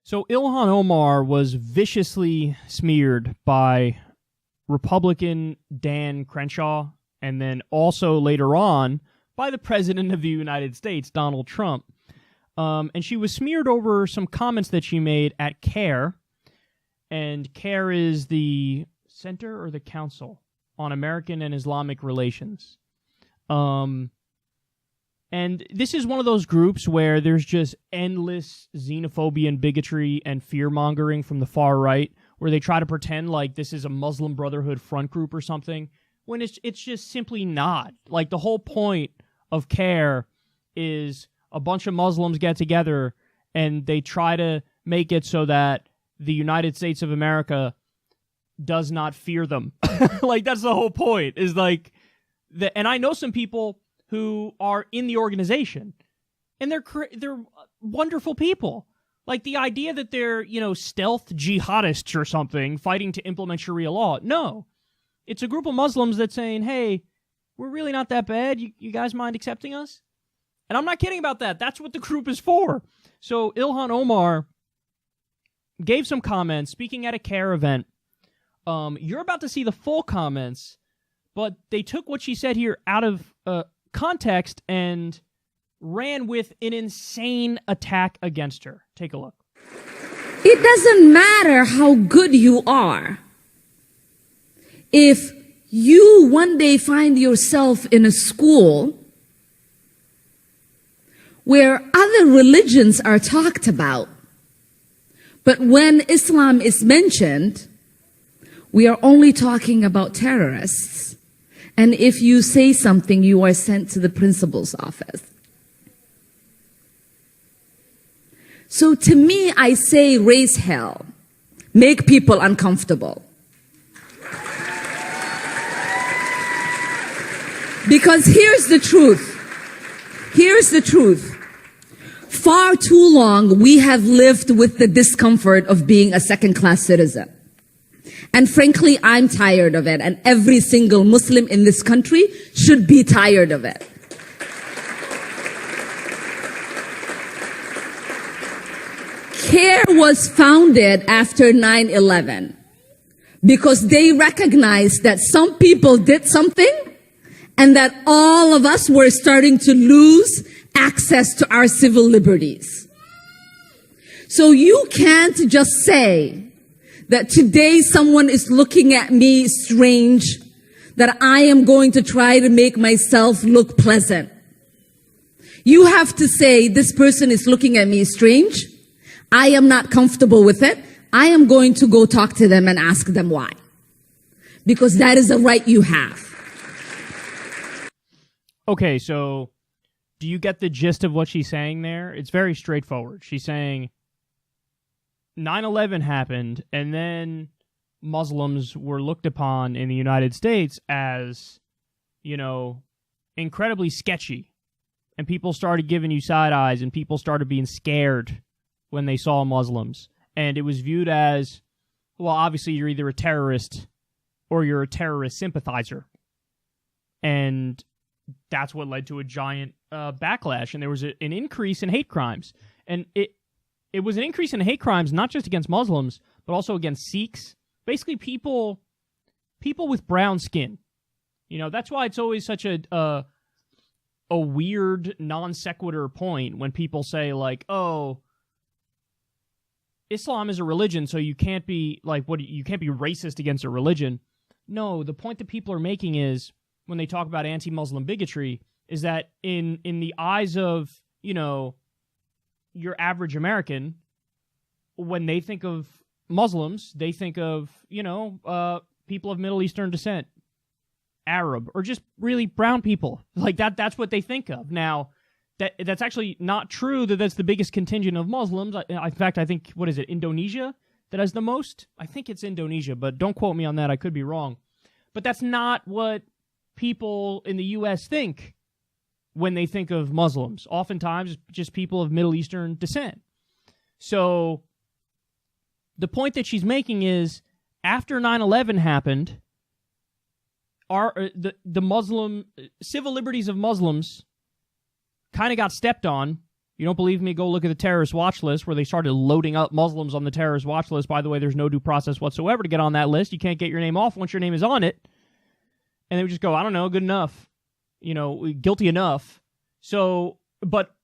So Ilhan Omar was viciously smeared by Republican Dan Crenshaw, and then also later on by the President of the United States, Donald Trump. And she was smeared over some comments that she made at CARE. And CARE is the Center or the Council on American and Islamic Relations. And this is one of those groups where there's just endless xenophobia and bigotry and fear-mongering from the far right, where they try to pretend like this is a Muslim Brotherhood front group or something, when it's just simply not. Like, the whole point of CARE is a bunch of Muslims get together and they try to make it so that the United States of America does not fear them. Like, that's the whole point, is like... And I know some people who are in the organization, and they're wonderful people. Like, the idea that they're, stealth jihadists or something fighting to implement Sharia law. No. It's a group of Muslims that's saying, hey, we're really not that bad. You guys mind accepting us? And I'm not kidding about that. That's what the group is for. So Ilhan Omar gave some comments speaking at a CARE event. You're about to see the full comments, but they took what she said here out of context and ran with an insane attack against her. Take a look. It doesn't matter how good you are. If you one day find yourself in a school where other religions are talked about, but when Islam is mentioned, we are only talking about terrorists. And if you say something, you are sent to the principal's office. So to me, I say raise hell. Make people uncomfortable. Because here's the truth. Here's the truth. Far too long, we have lived with the discomfort of being a second-class citizen. And frankly, I'm tired of it. And every single Muslim in this country should be tired of it. CARE was founded after 9/11 because they recognized that some people did something and that all of us were starting to lose access to our civil liberties. So you can't just say that today someone is looking at me strange, that I am going to try to make myself look pleasant. You have to say, this person is looking at me strange. I am not comfortable with it. I am going to go talk to them and ask them why. Because that is a right you have. Okay, so do you get the gist of what she's saying there? It's very straightforward. She's saying 9/11 happened, and then Muslims were looked upon in the United States as, incredibly sketchy. And people started giving you side eyes, and people started being scared when they saw Muslims. And it was viewed as, well, obviously you're either a terrorist or you're a terrorist sympathizer. And that's what led to a giant backlash. And there was an increase in hate crimes. And it was an increase in hate crimes, not just against Muslims, but also against Sikhs. Basically, people with brown skin. That's why it's always such a weird non sequitur point when people say, like, oh, Islam is a religion, so you can't be you can't be racist against a religion. No, the point that people are making is, when they talk about anti-Muslim bigotry, is that in the eyes of, your average American, when they think of Muslims, they think of, people of Middle Eastern descent, Arab, or just really brown people. Like that's what they think of. Now, that's actually not true that that's the biggest contingent of Muslims. In fact, I think, what is it, Indonesia that has the most? I think it's Indonesia, but don't quote me on that. I could be wrong. But that's not what people in the U.S. think when they think of Muslims. Oftentimes, just people of Middle Eastern descent. So the point that she's making is, after 9/11 happened, the Muslim civil liberties of Muslims kind of got stepped on You don't believe me? Go look at the terrorist watch list where they started loading up Muslims on the terrorist watch list. By the way, there's no due process whatsoever to get on that list. You can't get your name off once your name is on it. And they would just go, I don't know, good enough. Guilty enough. So, but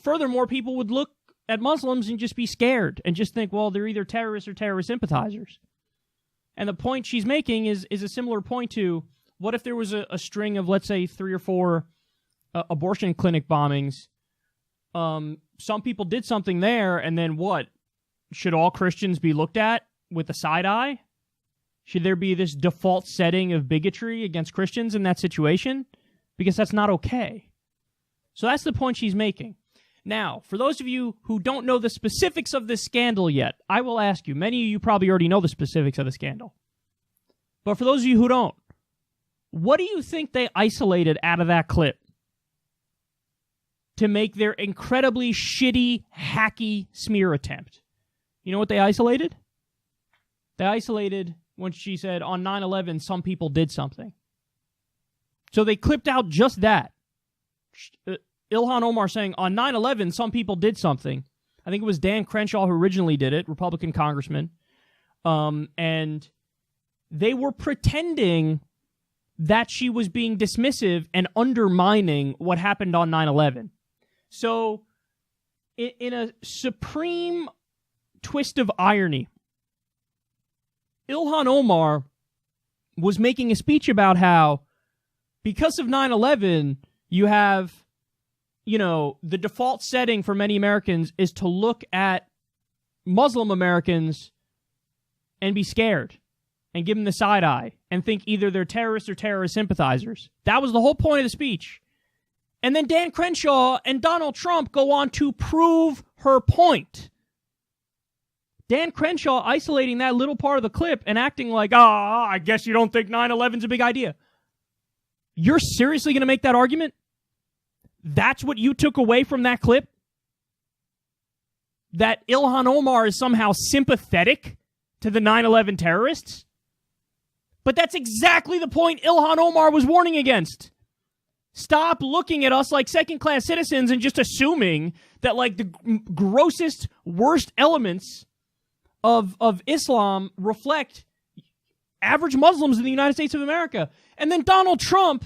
furthermore, people would look at Muslims and just be scared and just think, well, they're either terrorists or terrorist sympathizers. And the point she's making is a similar point to, what if there was a string of, let's say, 3 or 4 abortion clinic bombings? Some people did something there, and then what? Should all Christians be looked at with a side eye? Should there be this default setting of bigotry against Christians in that situation? Because that's not okay. So that's the point she's making. Now, for those of you who don't know the specifics of this scandal yet, I will ask you, many of you probably already know the specifics of the scandal. But for those of you who don't, what do you think they isolated out of that clip to make their incredibly shitty, hacky smear attempt? You know what they isolated? They isolated when she said, on 9/11, some people did something. So they clipped out just that. Ilhan Omar saying, on 9/11, some people did something. I think it was Dan Crenshaw who originally did it, Republican congressman. And they were pretending that she was being dismissive and undermining what happened on 9/11. So, in a supreme twist of irony, Ilhan Omar was making a speech about how, because of 9/11, you have, the default setting for many Americans is to look at Muslim Americans and be scared and give them the side eye and think either they're terrorists or terrorist sympathizers. That was the whole point of the speech. And then Dan Crenshaw and Donald Trump go on to prove her point. Dan Crenshaw isolating that little part of the clip and acting like, I guess you don't think 9/11's a big idea. You're seriously going to make that argument? That's what you took away from that clip? That Ilhan Omar is somehow sympathetic to the 9/11 terrorists? But that's exactly the point Ilhan Omar was warning against. Stop looking at us like second-class citizens and just assuming that, like, the grossest, worst elements of Islam reflect average Muslims in the United States of America. And then Donald Trump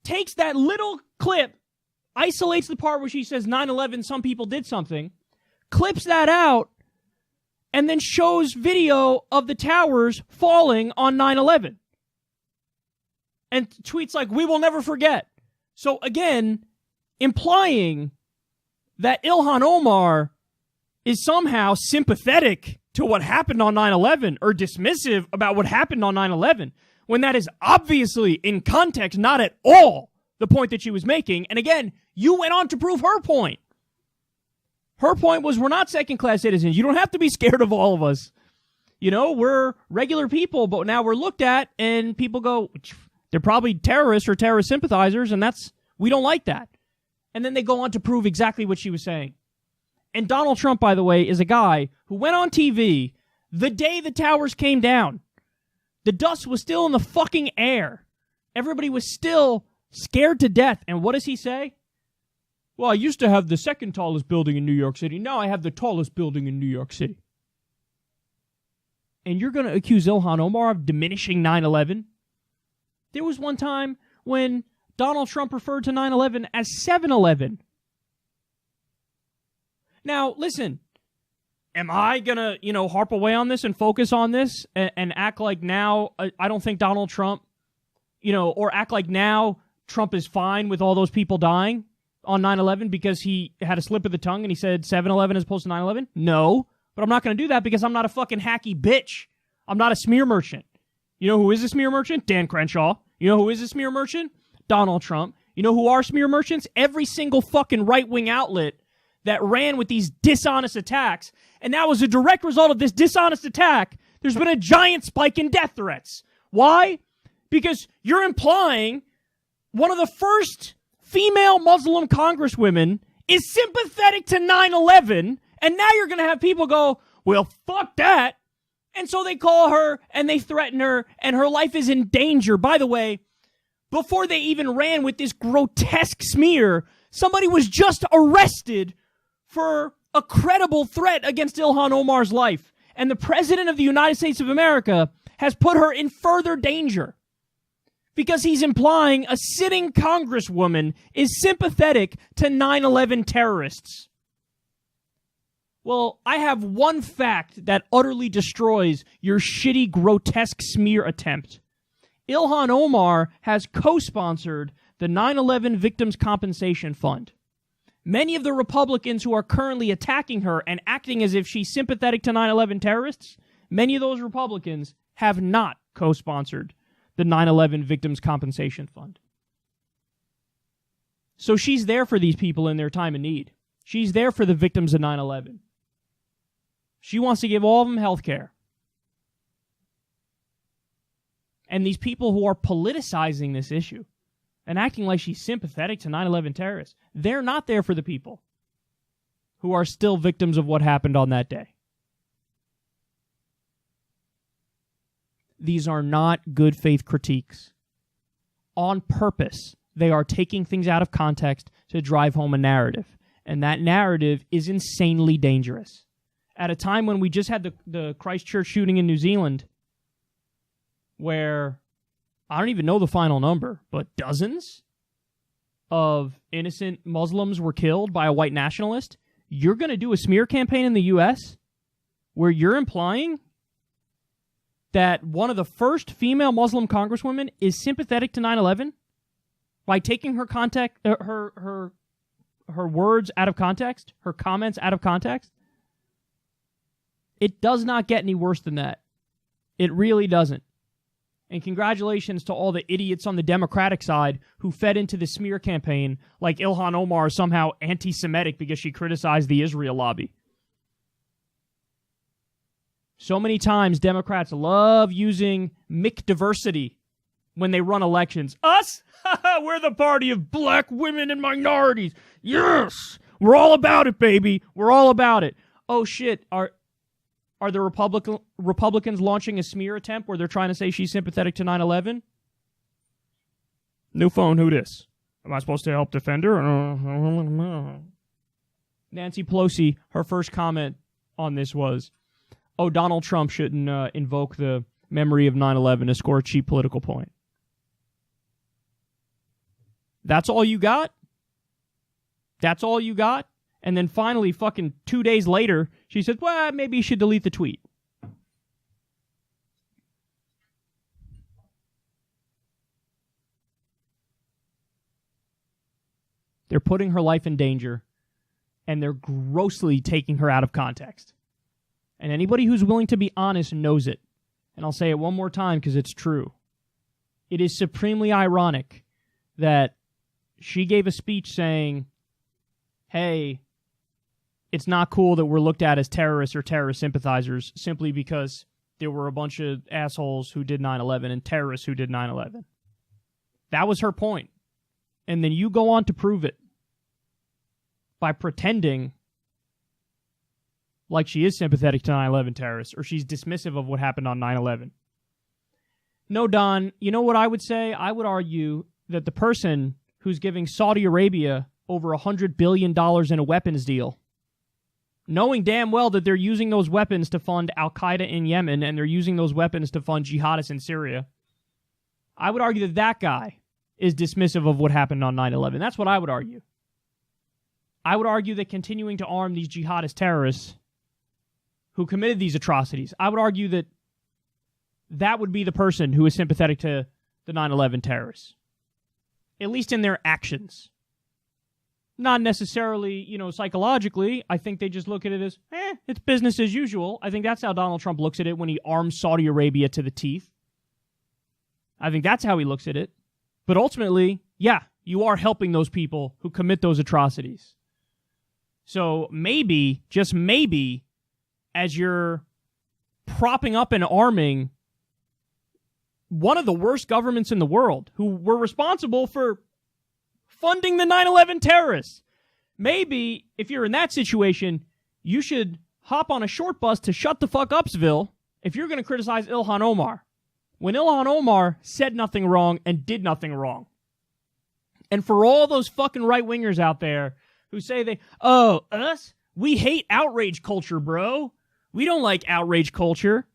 takes that little clip, isolates the part where she says 9/11, some people did something, clips that out, and then shows video of the towers falling on 9/11. And tweets like, we will never forget. So again, implying that Ilhan Omar is somehow sympathetic to what happened on 9/11 or dismissive about what happened on 9/11, when that is obviously, in context, not at all the point that she was making. And again, you went on to prove her point. Her point was, we're not second-class citizens. You don't have to be scared of all of us. We're regular people, but now we're looked at and people go, they're probably terrorists or terrorist sympathizers, and we don't like that. And then they go on to prove exactly what she was saying. And Donald Trump, by the way, is a guy who went on TV the day the towers came down. The dust was still in the fucking air. Everybody was still scared to death. And what does he say? Well, I used to have the second tallest building in New York City. Now I have the tallest building in New York City. And you're going to accuse Ilhan Omar of diminishing 9/11? There was one time when Donald Trump referred to 9/11 as 7/11. Now, listen, am I going to, harp away on this and focus on this and act like now I don't think Donald Trump, or act like now Trump is fine with all those people dying on 9/11 because he had a slip of the tongue and he said 7/11 as opposed to 9/11? No, but I'm not going to do that because I'm not a fucking hacky bitch. I'm not a smear merchant. You know who is a smear merchant? Dan Crenshaw. You know who is a smear merchant? Donald Trump. You know who are smear merchants? Every single fucking right-wing outlet that ran with these dishonest attacks. And now, as a direct result of this dishonest attack, there's been a giant spike in death threats. Why? Because you're implying one of the first female Muslim congresswomen is sympathetic to 9/11, and now you're going to have people go, well, fuck that. And so they call her and they threaten her, and her life is in danger. By the way, before they even ran with this grotesque smear, somebody was just arrested for a credible threat against Ilhan Omar's life. And the President of the United States of America has put her in further danger because he's implying a sitting congresswoman is sympathetic to 9/11 terrorists. Well, I have one fact that utterly destroys your shitty, grotesque smear attempt. Ilhan Omar has co-sponsored the 9/11 Victims Compensation Fund. Many of the Republicans who are currently attacking her and acting as if she's sympathetic to 9/11 terrorists, many of those Republicans have not co-sponsored the 9/11 Victims Compensation Fund. So she's there for these people in their time of need. She's there for the victims of 9/11. She wants to give all of them health care. And these people who are politicizing this issue and acting like she's sympathetic to 9/11 terrorists, they're not there for the people who are still victims of what happened on that day. These are not good faith critiques. On purpose, they are taking things out of context to drive home a narrative. And that narrative is insanely dangerous. At a time when we just had the Christchurch shooting in New Zealand, where I don't even know the final number, but dozens of innocent Muslims were killed by a white nationalist, you're going to do a smear campaign in the U.S. where you're implying that one of the first female Muslim congresswomen is sympathetic to 9/11 by taking her words out of context, her comments out of context? It does not get any worse than that. It really doesn't. And congratulations to all the idiots on the Democratic side who fed into the smear campaign like Ilhan Omar is somehow anti-Semitic because she criticized the Israel lobby. So many times Democrats love using McDiversity when they run elections. Us? We're the party of black women and minorities. Yes! We're all about it, baby. We're all about it. Oh, shit. Are the Republicans launching a smear attempt where they're trying to say she's sympathetic to 9/11? New phone, who this? Am I supposed to help defend her? Nancy Pelosi, her first comment on this was, oh, Donald Trump shouldn't invoke the memory of 9/11 to score a cheap political point. That's all you got? That's all you got? And then finally, fucking 2 days later, she said, well, maybe you should delete the tweet. They're putting her life in danger, and they're grossly taking her out of context. And anybody who's willing to be honest knows it. And I'll say it one more time because it's true. It is supremely ironic that she gave a speech saying, hey, it's not cool that we're looked at as terrorists or terrorist sympathizers simply because there were a bunch of assholes who did 9/11 and terrorists who did 9/11. That was her point. And then you go on to prove it by pretending like she is sympathetic to 9/11 terrorists or she's dismissive of what happened on 9/11. No, Don, you know what I would say? I would argue that the person who's giving Saudi Arabia over $100 billion in a weapons deal, knowing damn well that they're using those weapons to fund Al-Qaeda in Yemen and they're using those weapons to fund jihadists in Syria, I would argue that that guy is dismissive of what happened on 9/11. That's what I would argue. I would argue that continuing to arm these jihadist terrorists who committed these atrocities, I would argue that that would be the person who is sympathetic to the 9/11 terrorists, at least in their actions. Not necessarily, psychologically. I think they just look at it as, it's business as usual. I think that's how Donald Trump looks at it when he arms Saudi Arabia to the teeth. I think that's how he looks at it. But ultimately, yeah, you are helping those people who commit those atrocities. So maybe, just maybe, as you're propping up and arming one of the worst governments in the world who were responsible for funding the 9/11 terrorists, maybe if you're in that situation, you should hop on a short bus to shut the fuck upsville if you're going to criticize Ilhan Omar, when Ilhan Omar said nothing wrong and did nothing wrong. And for all those fucking right-wingers out there who say us? We hate outrage culture, bro. We don't like outrage culture.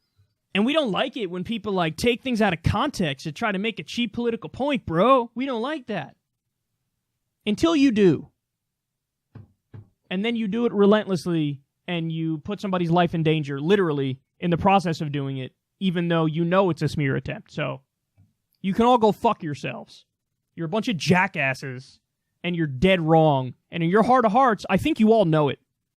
And we don't like it when people like take things out of context to try to make a cheap political point, bro. We don't like that. Until you do. And then you do it relentlessly and you put somebody's life in danger, literally, in the process of doing it, even though you know it's a smear attempt. So you can all go fuck yourselves. You're a bunch of jackasses and you're dead wrong. And in your heart of hearts, I think you all know it.